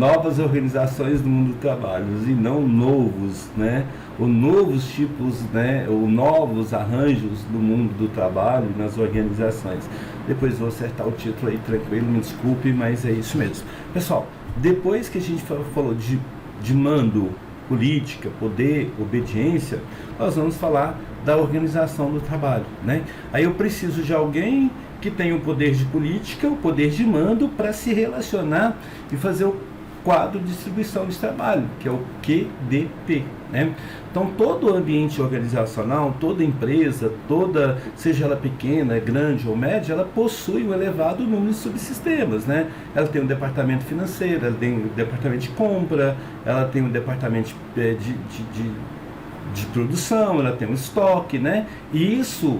novas organizações do mundo do trabalho e não novos, né, ou novos tipos, né, ou novos arranjos do mundo do trabalho nas organizações. Depois vou acertar o título aí, tranquilo, me desculpe, mas é isso mesmo. Pessoal, depois que a gente falou de mando, política, poder, obediência, nós vamos falar da organização do trabalho, né? Aí eu preciso de alguém que tenha o poder de política, o poder de mando para se relacionar e fazer o quadro de distribuição de trabalho, que é o QDP, né? Então, todo o ambiente organizacional, toda empresa, seja ela pequena, grande ou média, ela possui um elevado número de subsistemas, né? Ela tem um departamento financeiro, ela tem um departamento de compra, ela tem um departamento de produção, ela tem um estoque, né? E isso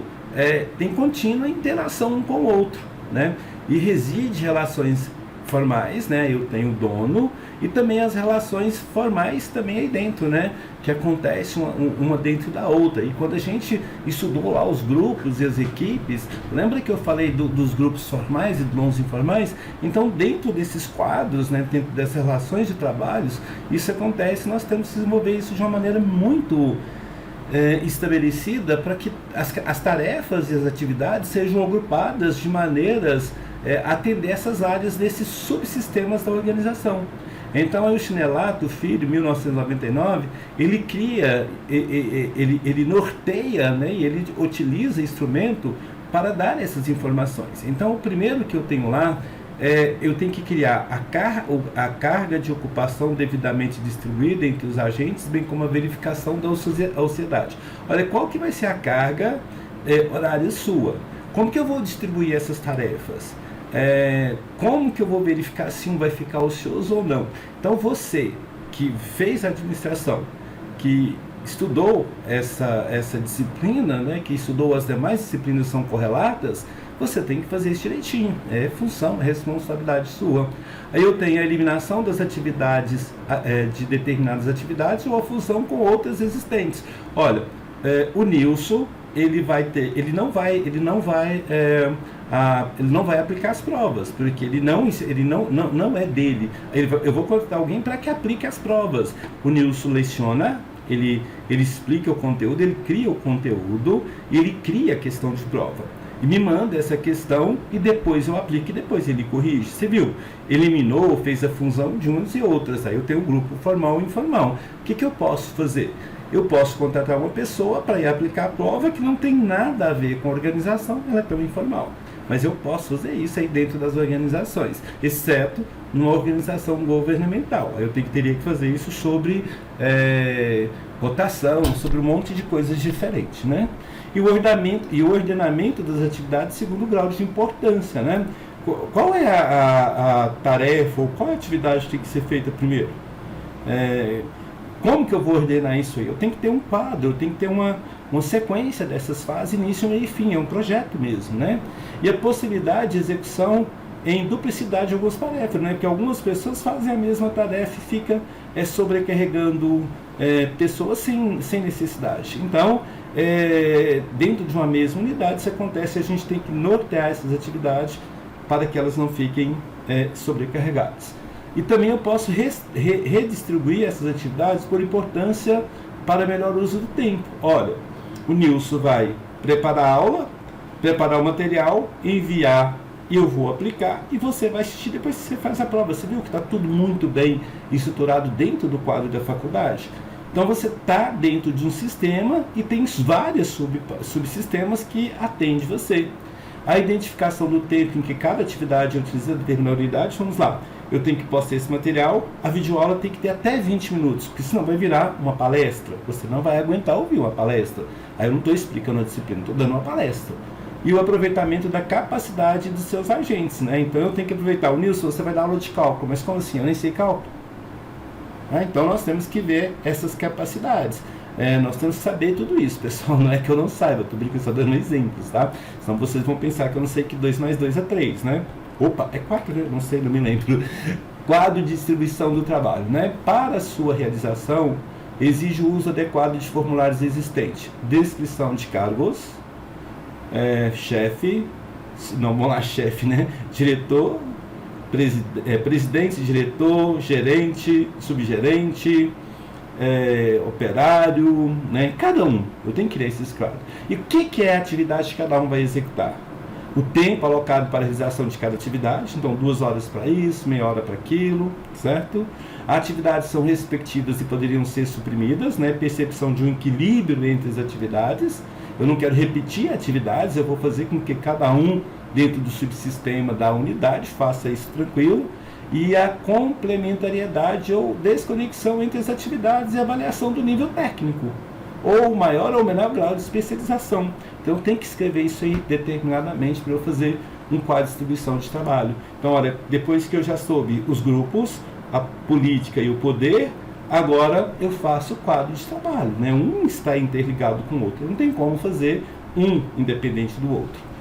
tem contínua interação um com o outro, né? E reside relações formais, né? Eu tenho o dono e também as relações formais também aí dentro, né? Que acontece uma dentro da outra. E quando a gente estudou lá os grupos e as equipes, lembra que eu falei dos grupos formais e dos informais? Então, dentro desses quadros, né? Dentro dessas relações de trabalhos, isso acontece. Nós temos que desenvolver isso de uma maneira muito estabelecida para que as tarefas e as atividades sejam agrupadas de maneiras a atender essas áreas desses subsistemas da organização. Então, aí o Chinelato, filho, em 1999, ele cria, ele norteia, né, e ele utiliza instrumento para dar essas informações. Então, o primeiro que eu tenho lá, eu tenho que criar a carga de ocupação devidamente distribuída entre os agentes, bem como a verificação da ociosidade. Olha, qual que vai ser a carga horária sua? Como que eu vou distribuir essas tarefas? Como que eu vou verificar se um vai ficar ocioso ou não? Então, você que fez a administração, que estudou essa disciplina, né, que estudou as demais disciplinas que são correlatas, você tem que fazer isso direitinho. É função, é responsabilidade sua. Aí eu tenho a eliminação das atividades, de determinadas atividades ou a fusão com outras existentes. Olha, o Nilson, ele não vai aplicar as provas, porque ele não é dele. Eu vou contratar alguém para que aplique as provas. O Nilson leciona, ele explica o conteúdo, ele cria o conteúdo e ele cria a questão de prova. E me manda essa questão e depois eu aplico e depois ele corrige. Você viu? Eliminou, fez a fusão de umas e outras. Aí eu tenho um grupo formal e informal. O que eu posso fazer? Eu posso contratar uma pessoa para ir aplicar a prova que não tem nada a ver com a organização, ela é tão informal. Mas eu posso fazer isso aí dentro das organizações, exceto numa organização governamental. Eu teria que fazer isso sobre rotação, sobre um monte de coisas diferentes, né? E o ordenamento das atividades segundo o grau de importância, né? Qual é a tarefa ou qual atividade tem que ser feita primeiro? Como que eu vou ordenar isso aí? Eu tenho que ter um quadro, eu tenho que ter uma sequência dessas fases, início, meio e fim, é um projeto mesmo, né? E a possibilidade de execução em duplicidade de algumas tarefas, né? Porque algumas pessoas fazem a mesma tarefa e fica sobrecarregando pessoas sem necessidade. Então, dentro de uma mesma unidade, isso acontece, a gente tem que nortear essas atividades para que elas não fiquem sobrecarregadas. E também eu posso redistribuir essas atividades por importância para melhor uso do tempo. Olha, o Nilson vai preparar a aula, preparar o material, enviar e eu vou aplicar e você vai assistir depois que você faz a prova. Você viu que está tudo muito bem estruturado dentro do quadro da faculdade? Então você está dentro de um sistema e tem vários subsistemas que atendem você. A identificação do tempo em que cada atividade é utilizada determinada unidade, vamos lá. Eu tenho que postar esse material, a videoaula tem que ter até 20 minutos, porque senão vai virar uma palestra. Você não vai aguentar ouvir uma palestra. Aí eu não estou explicando a disciplina, estou dando uma palestra. E o aproveitamento da capacidade dos seus agentes, né? Então eu tenho que aproveitar. O Nilson, você vai dar aula de cálculo, mas como assim? Eu nem sei cálculo. Então nós temos que ver essas capacidades. Nós temos que saber tudo isso, pessoal. Não é que eu não saiba, estou brincando, só dando exemplos, tá? Senão vocês vão pensar que eu não sei que 2 mais 2 é 3, né? Opa, é 4, né? Não sei, não me lembro. Quadro de distribuição do trabalho, né? Para a sua realização, exige o uso adequado de formulários existentes. Descrição de cargos, chefe, não, vamos lá, chefe, né? Diretor, presidente, diretor, gerente, subgerente, operário, né? Cada um, eu tenho que criar esses quadros. E o que é a atividade que cada um vai executar? O tempo alocado para a realização de cada atividade, então 2 horas para isso, meia hora para aquilo, certo? Atividades são respectivas e poderiam ser suprimidas, né? Percepção de um equilíbrio entre as atividades. Eu não quero repetir atividades, eu vou fazer com que cada um, dentro do subsistema da unidade, faça isso tranquilo. E a complementariedade ou desconexão entre as atividades e avaliação do nível técnico, ou maior ou menor grau de especialização. Então eu tenho que escrever isso aí determinadamente para eu fazer um quadro de distribuição de trabalho. Então, olha, depois que eu já soube os grupos, a política e o poder, agora eu faço o quadro de trabalho, né? Um está interligado com o outro, não tem como fazer um independente do outro.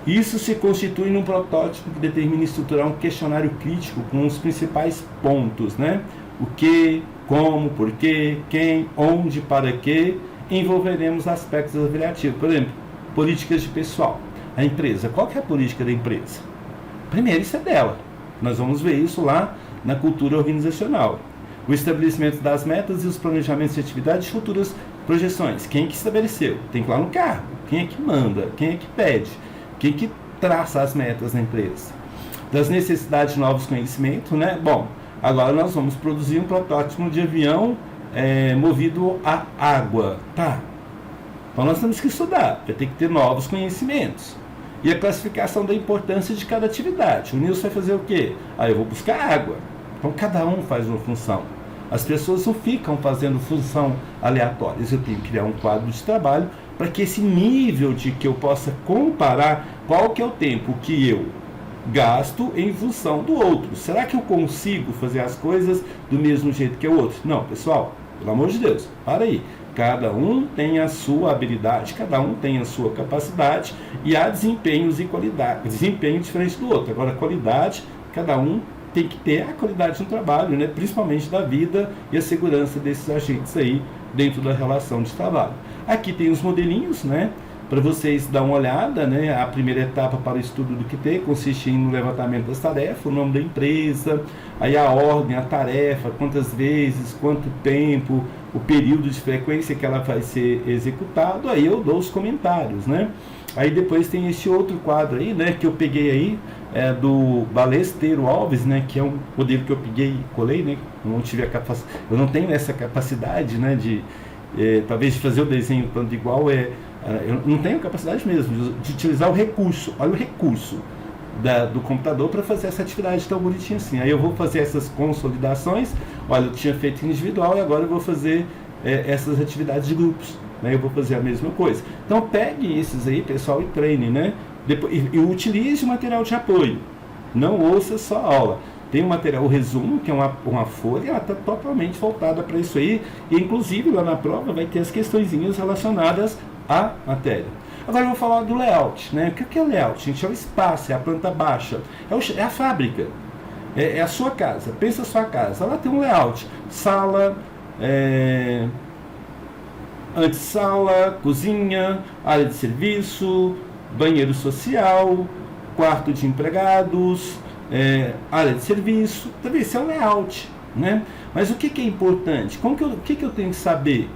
Isso se constitui num protótipo que determina estruturar um questionário crítico com os principais pontos, né? O que, como, porquê, quem, onde, para quê. Envolveremos aspectos avaliativos. Por exemplo, políticas de pessoal. A empresa, qual que é a política da empresa? Primeiro, isso é dela. Nós vamos ver isso lá na cultura organizacional. O estabelecimento das metas e os planejamentos de atividades e futuras projeções. Quem que estabeleceu? Tem que ir lá no cargo. Quem é que manda? Quem é que pede? Quem que traça as metas na empresa? Das necessidades de novos conhecimentos, né? Bom, agora nós vamos produzir um protótipo de avião movido a água. Tá. Então nós temos que estudar, vai ter que ter novos conhecimentos. E a classificação da importância de cada atividade. O Nilson vai fazer o quê? Eu vou buscar água. Então cada um faz uma função. As pessoas não ficam fazendo função aleatória. Eu tenho que criar um quadro de trabalho para que esse nível de que eu possa comparar qual que é o tempo que eu gasto em função do outro. Será que eu consigo fazer as coisas do mesmo jeito que o outro? Não, pessoal, pelo amor de Deus, para aí. Cada um tem a sua habilidade, cada um tem a sua capacidade e há desempenhos e qualidade, desempenho diferente do outro. Agora, qualidade, cada um tem que ter a qualidade no trabalho, né? Principalmente da vida e a segurança desses agentes aí dentro da relação de trabalho. Aqui tem os modelinhos, né? Para vocês dar uma olhada, né? A primeira etapa para o estudo do QT consiste em levantamento das tarefas, o nome da empresa, aí a ordem, a tarefa, quantas vezes, quanto tempo, o período de frequência que ela vai ser executado, aí eu dou os comentários, né? Aí depois tem esse outro quadro aí, né? Que eu peguei aí, do Balesteiro Alves, né? Que é um modelo que eu peguei e colei, né? Eu não tenho essa capacidade, né? Talvez de fazer o desenho tanto igual, eu não tenho capacidade mesmo de utilizar o recurso. Olha o recurso do computador para fazer essa atividade tão bonitinha assim. Aí eu vou fazer essas consolidações. Olha, eu tinha feito individual e agora eu vou fazer essas atividades de grupos, né? Eu vou fazer a mesma coisa. Então pegue esses aí, pessoal, e treine, né? Depois, e utilize o material de apoio. Não ouça só a aula. Tem o material, o resumo, que é uma folha, ela está totalmente voltada para isso aí. E inclusive lá na prova vai ter as questõezinhas relacionadas à matéria. Agora eu vou falar do layout, né? O que é o layout, gente? É o espaço, é a planta baixa, é a fábrica, é a sua casa. Pensa a sua casa, ela tem um layout: sala, antessala, cozinha, área de serviço, banheiro social, quarto de empregados, área de serviço. Talvez esse é o layout, né? Mas o que é importante? O que eu tenho que saber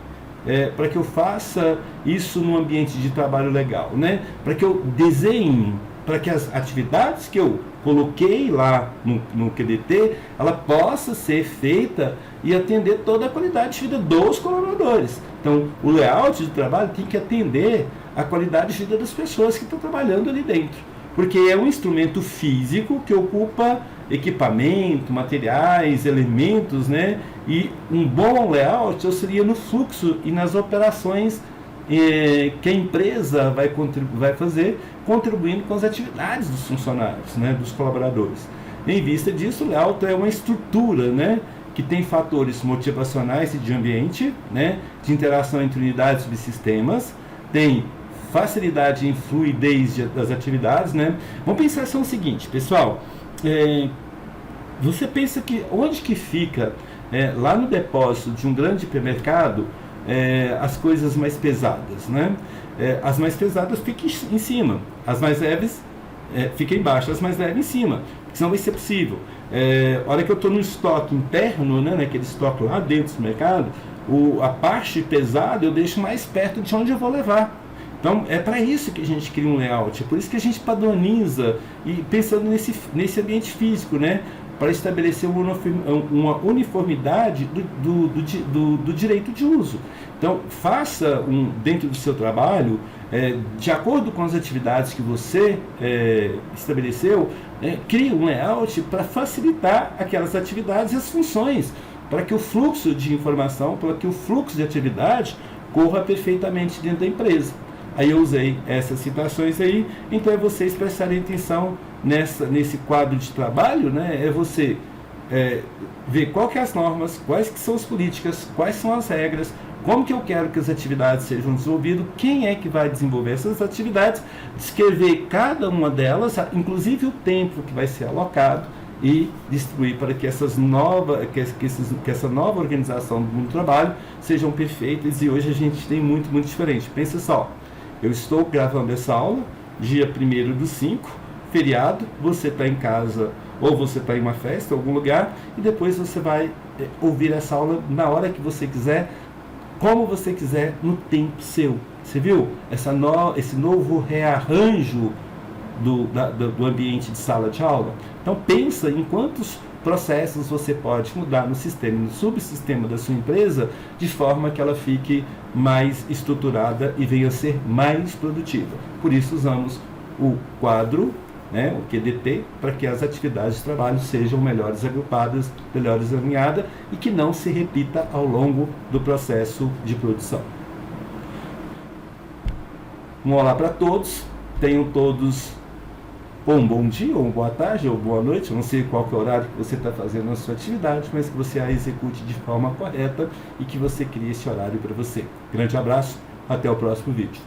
para que eu faça isso num ambiente de trabalho legal, né? Para que eu desenhe, para que as atividades que eu coloquei lá no QDT, ela possa ser feita e atender toda a qualidade de vida dos colaboradores. Então, o layout de trabalho tem que atender a qualidade de vida das pessoas que estão trabalhando ali dentro, porque é um instrumento físico que ocupa equipamento, materiais, elementos, né? E um bom layout auxilia no fluxo e nas operações que a empresa vai fazer, contribuindo com as atividades dos funcionários, né? Dos colaboradores. Em vista disso, o layout é uma estrutura, né? Que tem fatores motivacionais e de ambiente, né? De interação entre unidades e subsistemas, tem facilidade e fluidez das atividades, né? Vamos pensar assim o seguinte, pessoal. Você pensa que onde que fica lá no depósito de um grande hipermercado as coisas mais pesadas, né? As mais pesadas ficam em cima, as mais leves ficam embaixo, as mais leves em cima. senão vai ser possível. A hora que eu estou no estoque interno, né, naquele estoque lá dentro do mercado, a parte pesada eu deixo mais perto de onde eu vou levar. Então, é para isso que a gente cria um layout, é por isso que a gente padroniza, e pensando nesse ambiente físico, né, para estabelecer uma uniformidade do direito de uso. Então, faça dentro do seu trabalho, de acordo com as atividades que você estabeleceu, crie um layout para facilitar aquelas atividades e as funções, para que o fluxo de informação, para que o fluxo de atividade corra perfeitamente dentro da empresa. Aí eu usei essas citações aí, então é vocês prestarem atenção nesse quadro de trabalho, né? É você ver quais que é as normas, quais que são as políticas, quais são as regras, como que eu quero que as atividades sejam desenvolvidas, quem é que vai desenvolver essas atividades, descrever cada uma delas, inclusive o tempo que vai ser alocado, e distribuir para que essa nova organização do mundo do trabalho sejam perfeitas. E hoje a gente tem muito diferente. Pensa só, eu estou gravando essa aula dia 1º/5, feriado, você está em casa ou você está em uma festa, em algum lugar, e depois você vai ouvir essa aula na hora que você quiser, como você quiser, no tempo seu. Você viu esse novo rearranjo do ambiente de sala de aula? Então pensa em quantos processos você pode mudar no sistema, no subsistema da sua empresa, de forma que ela fique mais estruturada e venha a ser mais produtiva. Por isso usamos o quadro, né, o QDT, para que as atividades de trabalho sejam melhores agrupadas, melhores alinhadas e que não se repita ao longo do processo de produção. Um olá para todos, tenham todos ou um bom dia, ou uma boa tarde, ou boa noite, não sei qual que é o horário que você está fazendo a sua atividade, mas que você a execute de forma correta e que você crie esse horário para você. Grande abraço, até o próximo vídeo.